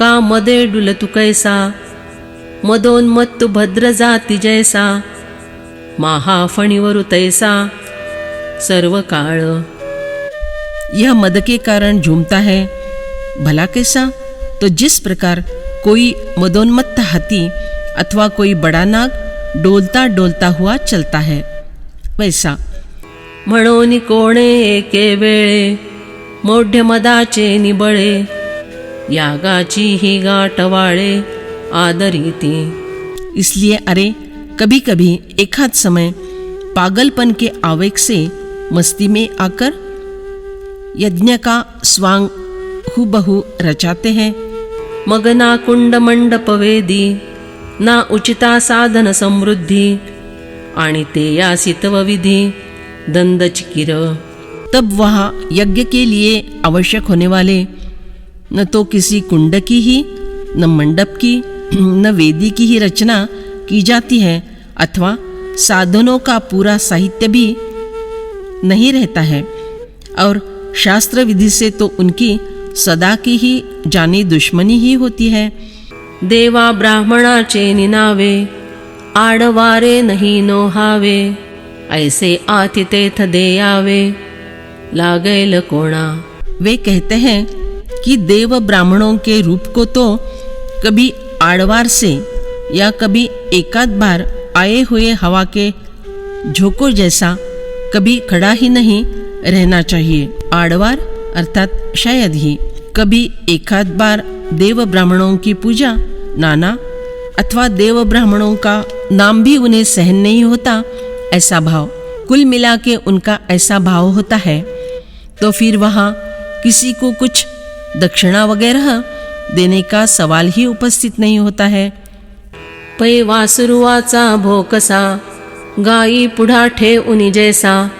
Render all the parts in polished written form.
का मदे डुलतु कैसा, मदोन्मत्तु भद्र जाती जैसा, महाफणीवरु तैसा सर्व काळ। यह मद के कारण झूमता है, भला कैसा? तो जिस प्रकार कोई मदोन्मत्त हाथी अथवा कोई बड़ा नाग डोलता डोलता हुआ चलता है, वैसा। म्हणोनी कोणे एके वेळे, मोढ्य मदाचे निबळे, यागाची ही गाठ वाळे आदरीती। इसलिए अरे कभी कभी एक आध समय पागलपन के आवेग से मस्ती में आकर यज्ञ का स्वांग हुबहू रचाते हैं। मगना कुंड मंडप वेदी, ना उचिता साधन समृद्धी, आणि ते यासी तव विधी दंडचिकिर। तब वहाँ यज्ञ के लिए आवश्यक होने वाले न तो किसी कुंड की ही, न मंडप की, न वेदी की ही रचना की जाती है, अथवा साधनों का पूरा साहित्य भी नहीं रहता है, और शास्त्र विधि से तो उनकी सदा की ही जानी दुश्मनी ही होती है। देवा ब्राह्मणाचे निनावे, आडवारे नहीं नोहावे, ऐसे आतिथेथ देयावे लागैल कोणा। वे कहते हैं कि देव ब्राह्मणों के रूप को तो कभी आड़वार से या कभी एकाध बार आए हुए हवा के झोंकों जैसा कभी खड़ा ही नहीं रहना चाहिए। आड़वार अर्थात शायद ही कभी एकाध बार देव ब्राह्मणों की पूजा, नाना अथवा देव ब्राह्मणों का नाम भी उन्हें सहन नहीं होता, ऐसा भाव। कुल मिला के उनका ऐसा भाव होता है, तो फिर वहाँ किसी को कुछ दक्षिणा वगैरह देने का सवाल ही उपस्थित नहीं होता है। पै वासुरुवाचा भोकसा, गाई पुढा ठेवून जैसा,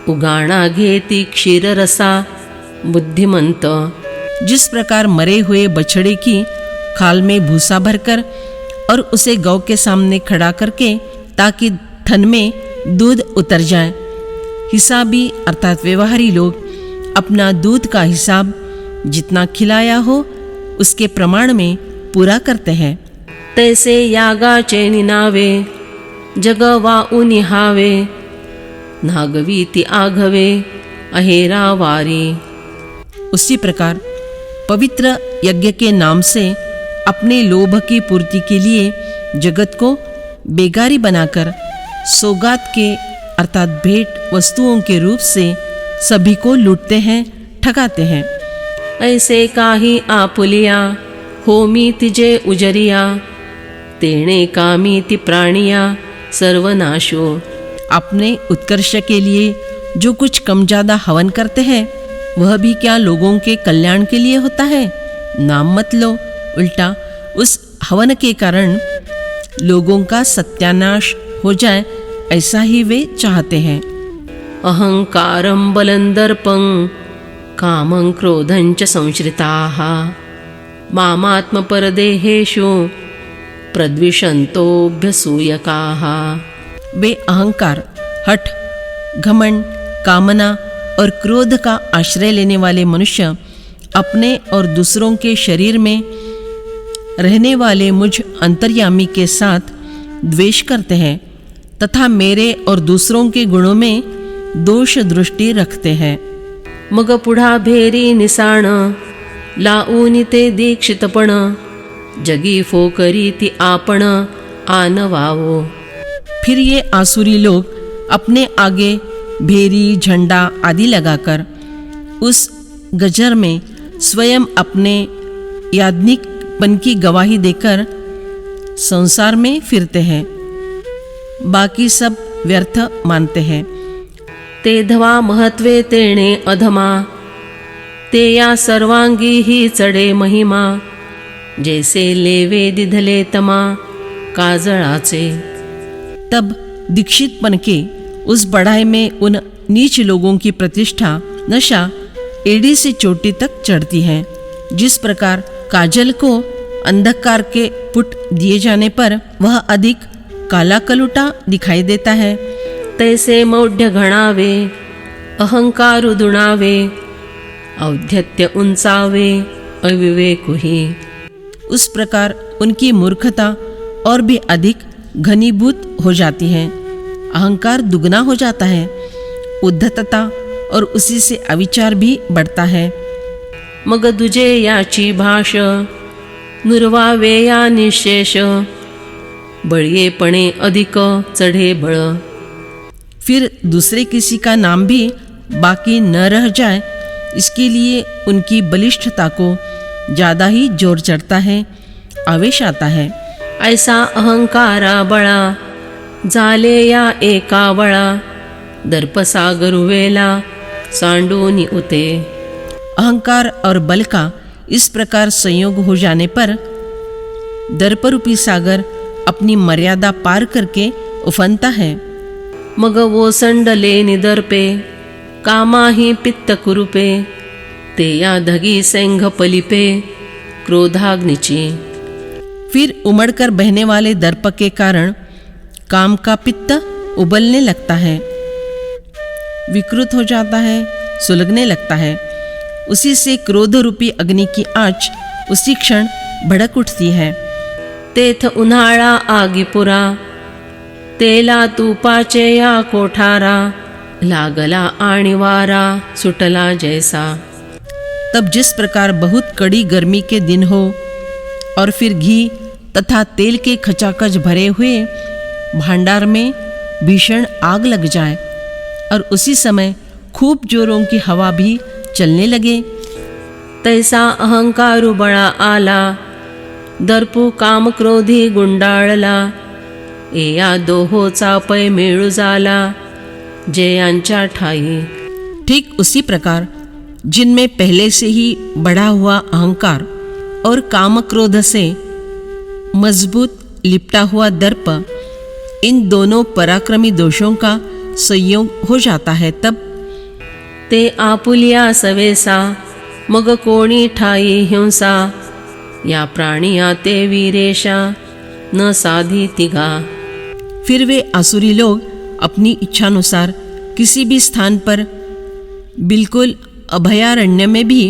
उगाणा घेती क्षीररसा बुद्धिमंत। जिस प्रकार मरे हुए बछड़े की खाल में भूसा भरकर और उसे गौ के सामने खड़ा करके ताकि थन में दूध उतर जाए, हिसाबी अर्थात व्यवहारी लोग अपना दूध का हिसाब जितना खिलाया हो उसके प्रमाण में पूरा करते हैं। तैसे यागाचे निनावे, जगवा निहावे, नागवीति आघवे अहेरा वारी। उसी प्रकार पवित्र यज्ञ के नाम से अपने लोभ की पूर्ति के लिए जगत को बेगारी बनाकर सौगात के अर्थात भेंट वस्तुओं के रूप से सभी को लूटते हैं, ठगाते हैं। ऐसे काही आपुलिया, होमी तिजे उजरिया, तेणे कामीति प्राणिया सर्वनाशो। अपने उत्कर्ष के लिए जो कुछ कम ज्यादा हवन करते हैं, वह भी क्या लोगों के कल्याण के लिए होता है? नाम मत लो, उल्टा उस हवन के कारण लोगों का सत्यानाश हो जाए, ऐसा ही वे चाहते हैं। अहंकारं बलं दर्पं, कामं क्रोधं च संश्रिताः, मामात्मपरदेहेषु प्रद्विषन्तोऽभ्यसूयकाः। वे अहंकार, हठ, घमंड, कामना और क्रोध का आश्रय लेने वाले मनुष्य अपने और दूसरों के शरीर में रहने वाले मुझ अंतर्यामी के साथ द्वेष करते हैं तथा मेरे और दूसरों के गुणों में दोष दृष्टि रखते हैं। मग पुढा भेरी निसाण, लाऊनी ते दीक्षितपण, जगी फोकरीति आपण आनवावो। फिर ये आसुरी लोग अपने आगे भेरी, झंडा आदि लगाकर उस गजर में स्वयं अपने याज्ञिकपन की गवाही देकर संसार में फिरते हैं, बाकी सब व्यर्थ मानते हैं। ते धवा महत्वे तेणे अधमा, ते या सर्वांगी ही चढे महिमा, जैसे लेवे दिधले तमा काजळाचे। तब दीक्षितपन के उस बढ़ाई में उन नीच लोगों की प्रतिष्ठा नशा एड़ी से चोटी तक चढ़ती है। जिस प्रकार काजल को अंधकार के पुट दिए जाने पर वह अधिक काला कलुटा दिखाई देता है, तैसे मौढ्य घणावे, अहंकार दुणावे, औद्धत्य उंचावे अविवेकुही। उस प्रकार उनकी मूर्खता और भी अधिक घनीभूत हो जाती है। अहंकार दुगना हो जाता है, उद्धतता और उसी से अविचार भी बढ़ता है। मग दुजे याची भाष नुरवावे या निशेष बळियेपणे अधिक चढ़े बळ। फिर दूसरे किसी का नाम भी बाकी न रह जाए, इसके लिए उनकी बलिष्ठता को ज़्यादा ही जोर चढ़ता है, आवेश आता है। ऐसा अहंकारा बळा झाले या एका वळा दर्पसागर वेला सांडूनी उते। अहंकार और बल का इस प्रकार संयोग हो जाने पर दर्परूपी सागर अपनी मर्यादा पार करके उफनता है। मग वो संडले निदर्पे कामाही पित्त कुरूपे ते या धगी सेंघ पलिपे क्रोधाग्निची। फिर उमड़कर बहने वाले दर्प के कारण काम का पित्त उबलने लगता है, विकृत हो जाता है, सुलगने लगता है। उसी से क्रोध रूपी अग्नि की आँच उसी क्षण भड़क उठती है। तेथ उन्हाळा आगीपुरा तेला तुपाचे या कोठारा लागला आणि वारा सुटला जैसा। तब जिस प्रकार बहुत कड़ी गर्मी के दिन हो और फिर घी तथा तेल के खचाखच भरे हुए भांडार में भीषण आग लग जाए और उसी समय खूब जोरों की हवा भी चलने लगे, तैसा अहंकारु बळा आला दर्पू काम क्रोधी गुंडाळला ए या दोहोचा पै मेळू झाला जयांच्या ठाई। ठीक उसी प्रकार जिनमें पहले से ही बढ़ा हुआ अहंकार और काम क्रोध से मजबूत लिपटा हुआ दर्प, इन दोनों पराक्रमी दोषों का संयोग हो जाता है, तब ते आपुलिया सवेसा मग कोणी ठाई हिंसा या प्राणिया ते वीरेशा न साधी तिघा। फिर वे आसुरी लोग अपनी इच्छानुसार किसी भी स्थान पर बिल्कुल अभयारण्य में भी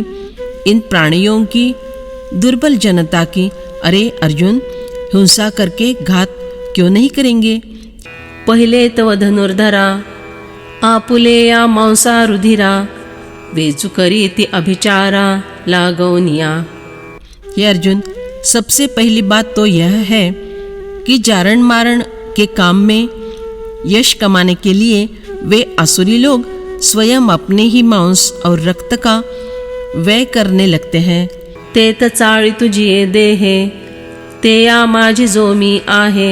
इन प्राणियों की दुर्बल जनता की अरे अर्जुन हिंसा करके घात क्यों नहीं करेंगे। पहिले तव धनुर्धरा आपुले या मांसा रुधिरा वेचु करी ती अभिचारा लागवनिया। हे अर्जुन, सबसे पहली बात तो यह है कि जारण मारण के काम में यश कमाने के लिए वे आसुरी लोग स्वयं अपने ही मांस और रक्त का व्यय करने लगते हैं। तेत चाळी तुझी देहे ते या माझी जो मी आहे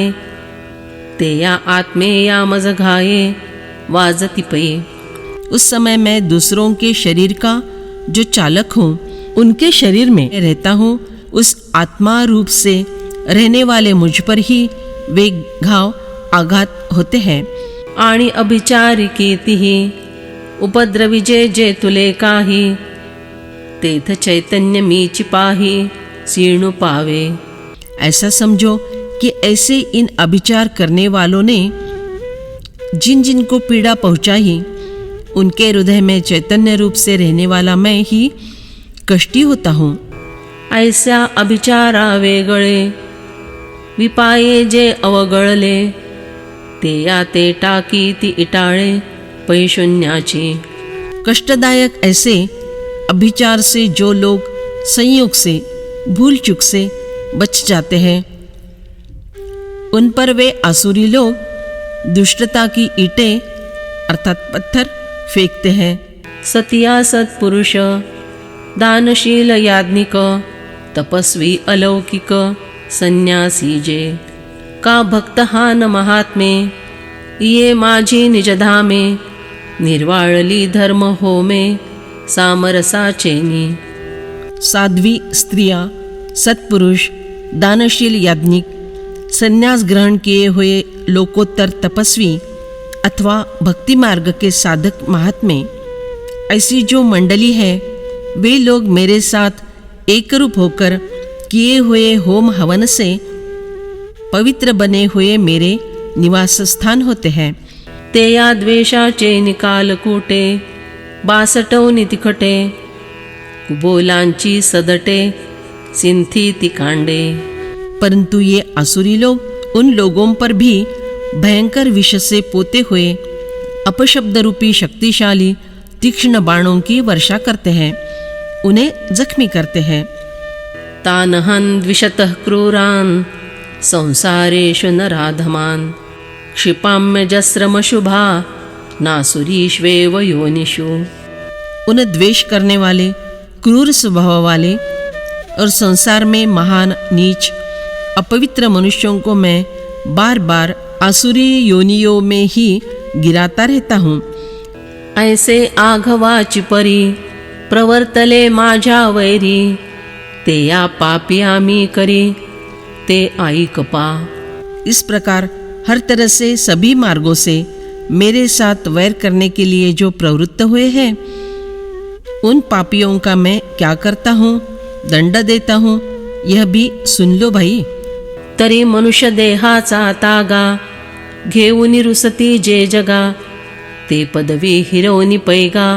ते या आत्मे या मज घाये वाजती पै। उस समय मैं दूसरों के शरीर का जो चालक हूँ, उनके शरीर में रहता हूँ, उस आत्मा रूप से रहने वाले मुझ पर ही वे घाव आघात होते हैं। आणि अभिचारी कीर्तिही उपद्रवी जे जे तुले काही तेथ चैतन्य मीची पाही सीणु पावे। ऐसा समझो कि ऐसे इन अभिचार करने वालों ने जिन जिन को पीड़ा पहुंचाई, उनके हृदय में चैतन्य रूप से रहने वाला मैं ही कष्टी होता हूँ। ऐसा अभिचारा वेगळे विपाये जे अवगळले ते या ते टाकी ती इटाळे पैशून्याची। कष्टदायक ऐसे अभिचार से जो लोग संयोग से भूल चूक से बच जाते हैं, उन पर वे आसुरी लोग दुष्टता की ईंटें अर्थात पत्थर फेंकते हैं। सतिया सत्पुरुष दानशील याज्ञिक तपस्वी अलौकिक संन्यासी जे का भक्त हा न महात्मे ये माझी निजधामे निर्वाळली धर्म होमे सामरसाचेनी। साध्वी स्त्रियां, सत्पुरुष, दानशील याज्ञिक, संन्यास ग्रहण किए हुए लोकोत्तर तपस्वी अथवा भक्ति मार्ग के साधक महात्मे, ऐसी जो मंडली है, वे लोग मेरे साथ एकरूप होकर किए हुए होम हवन से पवित्र बने हुए मेरे निवास स्थान होते हैं। ते या द्वेषाचे निकाल कूटे बासटवनी तिखटे कुबोलांची सदटे सिंथिति कांडे। परंतु ये आसुरी लोग उन लोगों पर भी भयंकर विष से पोते हुए अपशब्द रूपी शक्तिशाली तीक्ष्ण बाणों की वर्षा करते हैं, उन्हें जख्मी करते हैं। तानहन् द्विषतः क्रूरान् संसारेषु नराधमान् क्षिपाम्यजस्रमशुभा नासुरीष्वेव योनिषु। उन्हें द्वेष करने वाले, क्रूर स्वभाव वाले और संसार में महान, नीच, अपवित्र मनुष्यों को मैं बार बार आसुरी योनियों में ही गिराता रहता हूँ। ऐसे आघवाची परी प्रवर्तले माझ्या वैरी ते या पापी आम्ही करी ते ऐकपा। इस प्रकार हर तरह से सभी मार्गों से मेरे साथ वैर करने के लिए जो प्रवृत्त हुए हैं, उन पापियों का मैं क्या करता हूँ, दंड देता हूँ, यह भी सुन लो भाई। तरी मनुष्य देहाचा तागा घेऊनी रुसती जे जगा ते पदवी हिरवनी पैगा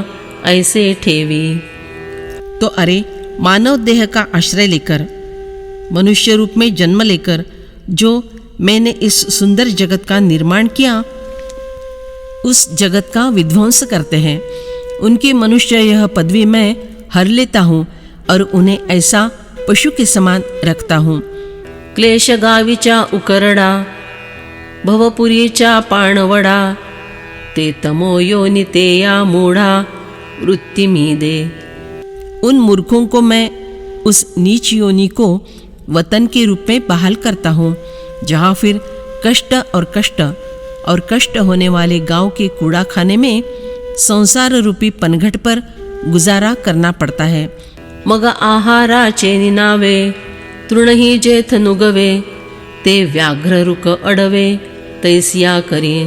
ऐसे ठेवी। तो अरे मानव देह का आश्रय लेकर, मनुष्य रूप में जन्म लेकर जो मैंने इस सुंदर जगत का निर्माण किया, उस जगत का विध्वंस करते हैं। उनकी मनुष्य यह पदवी मैं हर लेता हूँ और उन्हें ऐसा पशु के समान रखता हूँ। क्लेश गावीचा उकरडा भवपुरीचा पाणवडा ते तमो योनी ते या मूढ़ा वृत्ति मी दे। उन मूर्खों को मैं उस नीच योनि को वतन के रूप में बहाल करता हूँ, जहाँ फिर कष्ट होने वाले गांव के कूड़ा खाने में संसार रूपी पनघट पर गुजारा करना पड़ता है। मग आहाराचे निनावे तृणही जेथ नुगवे ते व्याघ्र रुक अडवे तैसिया करी।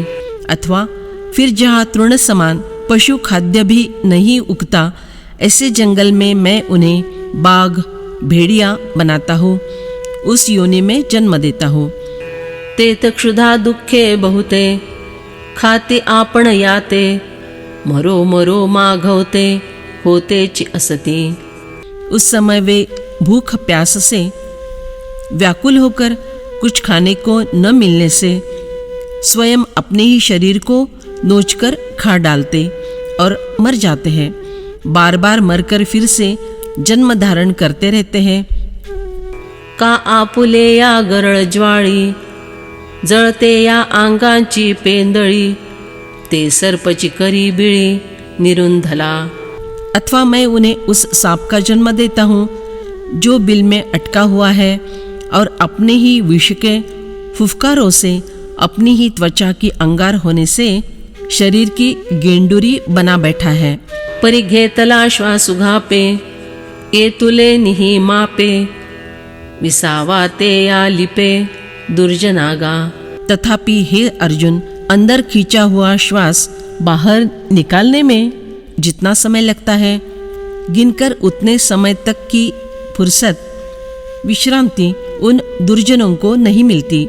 अथवा फिर जहाँ तृण समान पशु खाद्य भी नहीं उगता, ऐसे जंगल में मैं उन्हें बाघ, भेड़िया बनाता हूँ, उस योनि में जन्म देता हूँ। ते क्षुधा दुःखे बहुते खाते आपण याते मरो मरो माघवते होते चि असती। उस समय वे भूख प्यास से व्याकुल होकर कुछ खाने को न मिलने से स्वयं अपने ही शरीर को नोचकर खा डालते और मर जाते हैं। बार बार मरकर फिर से जन्म धारण करते रहते हैं। का आपुले या गरळ ज्वाळी जळते या अंगांची पेंदळी ते सर्पची करी बिळी निरुंधला। अथवा मैं उन्हें उस सांप का जन्म देता हूँ जो बिल में अटका हुआ है और अपने ही विष के फुफकारों से अपनी ही त्वचा की अंगार होने से शरीर की गेंडुरी बना बैठा है। परी घेतला श्वास उघापे ये तुले निही मापे विसावा ते या लिपे दुर्जनागा। तथापि हे अर्जुन, अंदर खींचा हुआ श्वास बाहर निकालने में जितना समय लगता है, गिनकर उतने समय तक की फुर्सत, विश्रांति उन दुर्जनों को नहीं मिलती।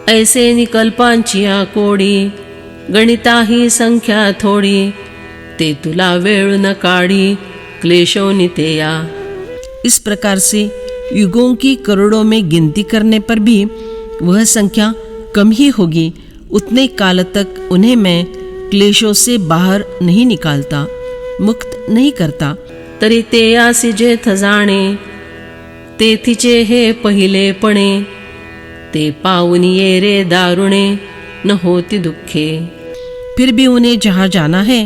ऐसे निकल्पांची कोडी गणिता ही संख्या थोडी ते तुला वेळ न काढी क्लेशोनी ते या। इस प्रकार से युगों की करोड़ों में गिनती करने पर भी वह संख्या कम ही होगी। उतने काल तक उन्हें मैं क्लेशों से बाहर नहीं निकालता, मुक्त नहीं करता। तरी ते यासी जेथ जाणे तेथीचे हे पहिलेपणे ते पाऊन ये रे दारुणे न होती दुखे। फिर भी उन्हें जहाँ जाना है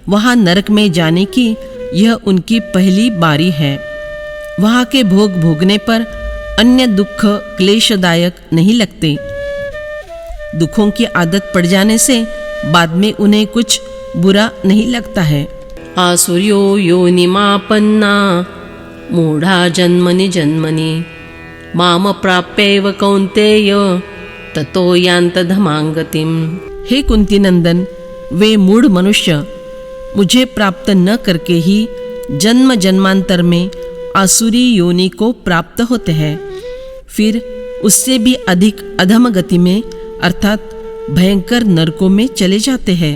वहाँ नरक में जाने की यह उनकी पहली बारी है। वहाँ के भोग भोगने पर अन्य दुख क्लेशदायक नहीं लगते। दुखों की आदत पड़ जाने से बाद में उन्हें कुछ बुरा नहीं लगता है। आसुर्यो योनिमापन्ना मूढ़ा जन्मनि जन्मनि माम प्राप्यैव कौन्तेय ततो यान्त धमांगतिम। हे कुंती नंदन, वे मूढ़ मनुष्य मुझे प्राप्त न करके ही जन्म जन्मांतर में आसुरी योनि को प्राप्त होते हैं, फिर उससे भी अधिक अधम गति में अर्थात भयंकर नरकों में चले जाते हैं।